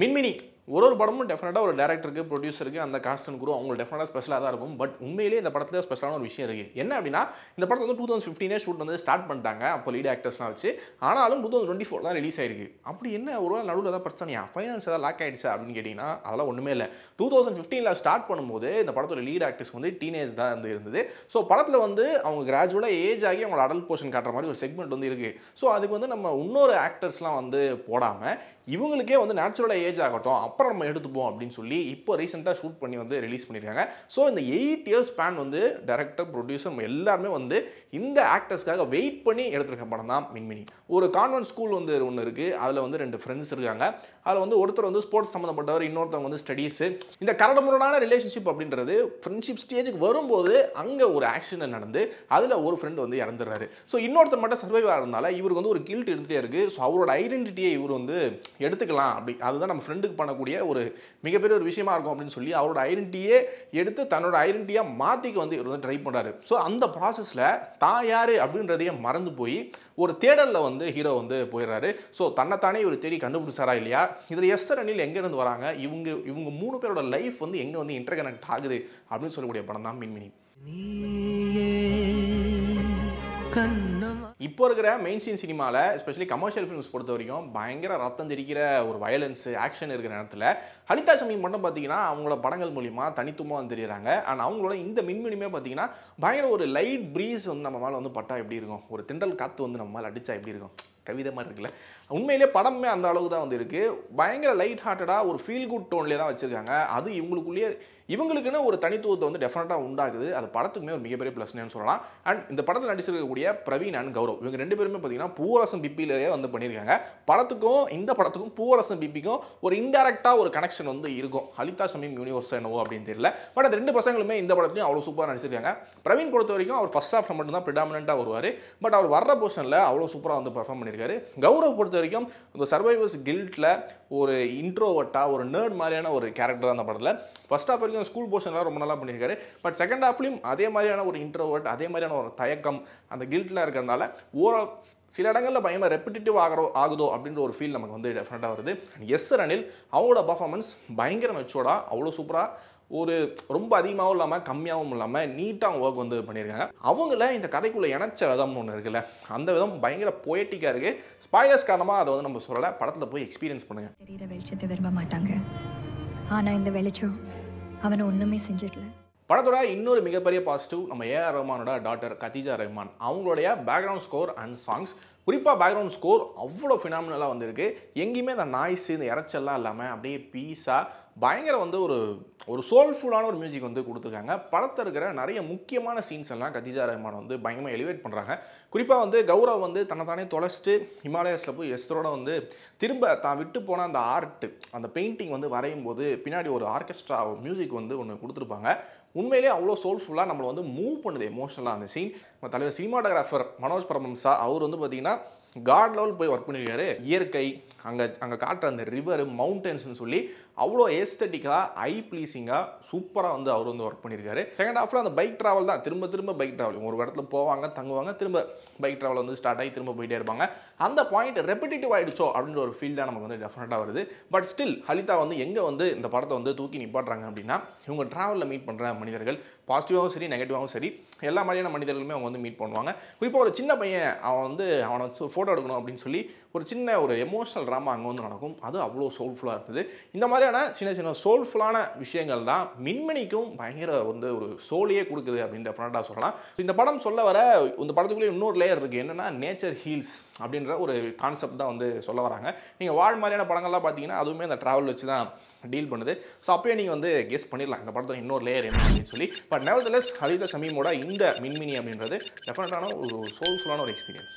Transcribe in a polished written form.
மின்மினி ஒரு படமும் டெஃபினட்டாக ஒரு டேரக்டருக்கு ப்ரொடியூசருக்கு அந்த காஸ்ட் அண்ட் குரூ அவங்க டெஃபினட்டாக ஸ்பெஷலாக தான் இருக்கும். பட் உண்மையிலேயே இந்த படத்தில் ஸ்பெஷலான ஒரு விஷயம் இருக்குது. என்ன அப்படின்னா இந்த படத்தை வந்து 2015 ஷூட் வந்து ஸ்டார்ட் பண்ணிட்டாங்க. அப்போ லீட் ஆக்டர்ஸ்லாம் வச்சு. ஆனாலும் 2024 தான் ரிலீஸ் ஆயிருக்கு. அப்படி என்ன ஒரு நடுவில் ஏதாவது பிரச்சனையா, ஃபைனான்ஸ் ஏதாவது லாக் ஆகிடுச்சா அப்படின்னு கேட்டிங்கன்னா அதெல்லாம் ஒன்றுமே இல்லை. 2015 ஸ்டார்ட் பண்ணும்போது இந்த படத்தோட லீட் ஆக்டர்ஸ் வந்து டீனேஜ் தான் இருந்தது. ஸோ படத்தில் வந்து அவங்க கிராஜுவலாக ஏஜ் ஆகி அவங்களோட அடல்ட் போர்ஷன் காட்டுற மாதிரி ஒரு செக்மெண்ட் வந்து இருக்குது. ஸோ அதுக்கு வந்து நம்ம இன்னொரு ஆக்டர்ஸ்லாம் வந்து போடாமல் இவங்களுக்கே வந்து நேச்சுரலாக ஏஜ் ஆகட்டும், அப்புறம் நம்ம எடுத்துப்போம் அப்படின்னு சொல்லி இப்போ ரீசெண்டாக ஷூட் பண்ணி வந்து ரிலீஸ் பண்ணியிருக்காங்க. ஸோ இந்த 8 இயர்ஸ் ஸ்பேன் வந்து டைரக்டர், ப்ரொடியூசர் எல்லாருமே வந்து இந்த ஆக்டர்ஸ்க்காக வெயிட் பண்ணி எடுத்துருக்க படம் தான் மின்மினி. ஒரு கான்வென்ட் ஸ்கூல் வந்து ஒன்று இருக்குது. அதில் வந்து 2 ஃப்ரெண்ட்ஸ் இருக்காங்க. அதில் வந்து ஒருத்தர் வந்து ஸ்போர்ட்ஸ் சம்மந்தப்பட்டவர், இன்னொருத்தவங்க வந்து ஸ்டடீஸு. இந்த கரடுமுரடான ரிலேஷன்ஷிப் அப்படின்றது ஃப்ரெண்ட்ஷிப் ஸ்டேஜுக்கு வரும்போது அங்கே ஒரு ஆக்சிடென்ட் நடந்து அதில் ஒரு ஃப்ரெண்ட் வந்து இறந்துடுறாரு. ஸோ இன்னொருத்தர் மட்டும் சர்வைவ் ஆகிறதுனால இவருக்கு வந்து ஒரு கில்ட் இருந்துகிட்டே இருக்குது. ஸோ அவரோட ஐடென்டிட்டியை இவர் வந்து எடுத்துக்கலாம் அப்படி, அதுதான் நம்ம ஃப்ரெண்டுக்கு பண்ணக்கூடிய ஒரு மிகப்பெரிய ஒரு விஷயமா இருக்கும் அப்படின்னு சொல்லி அவரோட ஐடென்டிட்டியே எடுத்து தன்னோட ஐடென்டிட்டியாக மாற்றிக்க வந்து இவர் வந்து ட்ரை பண்ணுறாரு. ஸோ அந்த ப்ராசஸில் தான் யார் அப்படின்றதையே மறந்து போய் ஒரு தேடலில் வந்து ஹீரோ வந்து போயிடுறாரு. ஸோ தன்னைத்தானே இவர் தேடி கண்டுபிடிச்சாரா இல்லையா, இதில் எஸ்தர் அனில் எங்கேருந்து வராங்க, இவங்க 3 பேரோட லைஃப் வந்து எங்கே வந்து இன்டர் கனெக்ட் ஆகுது அப்படின்னு சொல்லக்கூடிய படம் தான் மின்மினி. இப்போ இருக்கிற மெயின் ஸ்ட்ரீம் சினிமாவில் எஸ்பெஷலி கமர்ஷியல் ஃபிலிம்ஸ் பொறுத்த வரைக்கும் பயங்கர ரத்தம் தெரிக்கிற ஒரு வயலன்ஸ் ஆக்ஷன் இருக்கிற நேரத்தில் ஹலிதா ஷமீம் மட்டும் பார்த்தீங்கன்னா அவங்களோட படங்கள் மூலிமா தனித்துவமாக வந்து தெரியுறாங்க. அண்ட் அவங்களோட இந்த மின்மினிமே பார்த்தீங்கன்னா பயங்கர ஒரு லைட் ப்ரீஸ் வந்து நம்ம மேலே வந்து பட்டா எப்படி இருக்கும், ஒரு திண்டல் காற்று வந்து நம்ம மேலே அடித்தா எப்படி இருக்கும், கவிதை மாதிரி இருக்குல்ல. உண்மையிலே படமே அந்த அளவுக்கு தான் வந்து இருக்குது. பயங்கர லைட் ஹார்ட்டடாக ஒரு ஃபீல் குட் டோன்லேயே தான் வச்சுருக்காங்க. அது இவங்களுக்குன்னு ஒரு தனித்துவத்தை வந்து டெஃபினட்டாக உண்டாகுது. அது படத்துக்குமே ஒரு மிகப்பெரிய ப்ளஸ்னு சொல்லலாம். அண்ட் இந்த படத்தில் நடிச்சிருக்கக்கூடிய பிரவீன் அண்ட் கௌரவ் இவங்க 2 பேருமே பார்த்தீங்கன்னா பூவரசன் பிபிலேயே வந்து பண்ணியிருக்காங்க. படத்துக்கும் இந்த படத்துக்கும் பூவரசன் பிபிக்கும் ஒரு இன்டெரக்டாக ஒரு கனெக்ஷன் வந்து இருக்கும். ஹலிதா ஷமீம் யூனிவர்ஸ் என்னவோ அப்படின்னு தெரியல. பட் அந்த 2 பசங்களுமே இந்த படத்துலையும் அவ்வளோ சூப்பராக நடிச்சிருக்காங்க. பிரவீன் பொறுத்த வரைக்கும் அவர் ஃபர்ஸ்ட் ஹாஃப்ல மட்டும் தான் ப்ரிடாமினெண்ட்டாக வருவார். பட் அவர் வர்ற போர்ஷனில் அவ்வளோ சூப்பராக வந்து பர்ஃபார்ம் பண்ணியிருக்காரு. கௌரவ் பொறுத்த வரைக்கும் இந்த சர்வைவர்ஸ் கில்ட்டில் ஒரு இன்ட்ரோவர்ட்டாக ஒரு நர்ட் மாதிரியான ஒரு கேரக்டர் அந்த படத்தில் ஃபர்ஸ்ட் ஹாஃப் வரைக்கும் ஸ்கூல் போர்ஷன்லாம் ரொம்ப நல்லா பண்ணியிருக்காரு. பட் செகண்ட் ஹாஃப்லையும் அதே மாதிரியான ஒரு இன்ட்ரோவர்ட், அதே மாதிரியான ஒரு தயக்கம் அந்த கில்ட்டில் இருக்கிறதுனால ஓவரால் சில இடங்களில் பயங்கர ரெப்பிட்டேட்டிவ் ஆகுதோ அப்படின்ற ஒரு ஃபீல் நமக்கு வந்து டெஃபினட்டாக வருது. எஸ்தர் அனில் அவங்களோட பர்ஃபார்மன்ஸ் பயங்கர மெச்சோர்டாக அவ்வளோ சூப்பராக ஒரு ரொம்ப அதிகமாகவும் இல்லாமல் கம்மியாகவும் இல்லாமல் நீட்டாக ஒர்க் வந்து பண்ணியிருக்காங்க. அவங்கள இந்த கதைக்குள்ளே இணைச்ச விதம்னு ஒன்று இருக்குல்ல, அந்த விதம் பயங்கர போயட்டிக்காக இருக்குது. ஸ்பாய்லர்ஸ் காரணமாக அதை வந்து நம்ம சொல்லலை, படத்தில் போய் எக்ஸ்பீரியன்ஸ் பண்ணுங்கள். தெரியுற வெளிச்சத்தை விரும்ப மாட்டாங்க, ஆனால் இந்த வெளிச்சம் அவனை ஒன்றுமே செஞ்சிடல. படத்தோட இன்னொரு மிகப்பெரிய பாசிட்டிவ் நம்ம ஏஆர் ரஹ்மானோட டாட்டர் கதீஜா ரஹ்மான் அவங்களுடைய பேக்ரவுண்ட் ஸ்கோர் அண்ட் சாங்ஸ். குறிப்பாக பேக்ரவுண்ட் ஸ்கோர் அவ்வளோ ஃபினாமினலாக வந்திருக்கு. எங்கேயுமே இந்த நாய்ஸு இந்த இறைச்சல்லாம் இல்லாமல் அப்படியே பீஸாக பயங்கர வந்து ஒரு சோல்ஃபுல்லான ஒரு மியூசிக் வந்து கொடுத்துருக்காங்க. படத்தில் இருக்கிற நிறைய முக்கியமான சீன்ஸ் எல்லாம் கதீஜா ரஹ்மான் வந்து பயங்கரமாக எலிவேட் பண்ணுறாங்க. குறிப்பாக வந்து கௌரவ் வந்து தன்னைத்தானே தொலைச்சிட்டு ஹிமாலயஸில் போய் எஸ்தரோட வந்து திரும்ப தான் விட்டு போன அந்த ஆர்ட்டு, அந்த பெயிண்டிங் வந்து வரையும் போது பின்னாடி ஒரு ஆர்கெஸ்ட்ரா மியூசிக் வந்து ஒன்று கொடுத்துருப்பாங்க. உண்மையிலே அவ்வளோ சோல்ஃபுல்லாக நம்மளை வந்து மூவ் பண்ணுது எமோஷனலாக அந்த சீன். நம்ம தலைவர் சினிமாட்டோகிராஃபர் மனோஜ் பரமம்சா அவர் வந்து பார்த்திங்கன்னா காட் லெவல் போய் ஒர்க் பண்ணியிருக்காரு. இயற்கை அங்கே காட்டுற அந்த ரிவர் மவுண்டன்ஸ்னு சொல்லி அவ்வளோ ஏஸ்தட்டிக்காக ஐ ப்ளீஸிங்காக சூப்பராக வந்து அவர் வந்து ஒர்க் பண்ணியிருக்காரு. செகண்ட் ஹாஃபில் அந்த பைக் ட்ராவல் தான், திரும்ப பைக் ட்ராவல், ஒரு இடத்துல போவாங்க தங்குவாங்க, திரும்ப பைக் ட்ராவல் வந்து ஸ்டார்ட் ஆகி திரும்ப போயிட்டே இருப்பாங்க. அந்த பாயிண்ட் ரெப்பிட்டேட்டிவ் ஆகிடுச்சோ அப்படின்ற ஒரு ஃபீல் தான் நமக்கு வந்து டெஃபினட்டாக வருது. பட் ஸ்டில் ஹலிதா வந்து எங்கே வந்து இந்த படத்தை வந்து தூக்கி நிப்பாட்டுறாங்க அப்படின்னா இவங்க ட்ராவலில் மீட் பண்ணுற மனிதர்கள் பாசிட்டிவாகவும் சரி நெகட்டிவாகவும் சரி எல்லா மாதிரியான மனிதர்களுமே அவங்க வந்து மீட் பண்ணுவாங்க. குறிப்பாக ஒரு சின்ன பையன் அவனை வச்சு ஃபோட்டோ எடுக்கணும் அப்படின்னு சொல்லி ஒரு சின்ன ஒரு எமோஷனல் ட்ராமா அங்கே வந்து நடக்கும். அது அவ்வளோ சோல்ஃபுல்லாக இருந்தது. இந்த மாதிரியான சின்ன சோல்ஃபுல்லான விஷயங்கள் தான் மின்மினிக்கும் பயங்கர வந்து ஒரு சோலியே கொடுக்குது அப்படின்னு டெஃபினட்டாக சொல்லலாம். இந்த படம் சொல்ல வர இந்த படத்துக்குள்ளே இன்னொரு லேயர் இருக்குது. என்னென்னா நேச்சர் ஹீல்ஸ் அப்படின்ற ஒரு கான்செப்ட் தான் வந்து சொல்ல வராங்க. நீங்கள் வாழ் மாதிரியான படங்கள்லாம் பார்த்தீங்கன்னா அதுவுமே அந்த ட்ராவல் வச்சு தான் டீல் பண்ணுது. ஸோ அப்போயே நீங்கள் வந்து கெஸ் பண்ணிடலாம் இந்த படத்தில் இன்னொரு லேயர் என்ன அப்படின்னு சொல்லி. பட் நெவர்தலெஸ் ஹலிதா ஷமீமோட இந்த மின்மினி அப்படின்றது டெஃபினட்டான ஒரு சோல்ஃபுல்லான ஒரு எக்ஸ்பீரியன்ஸ்.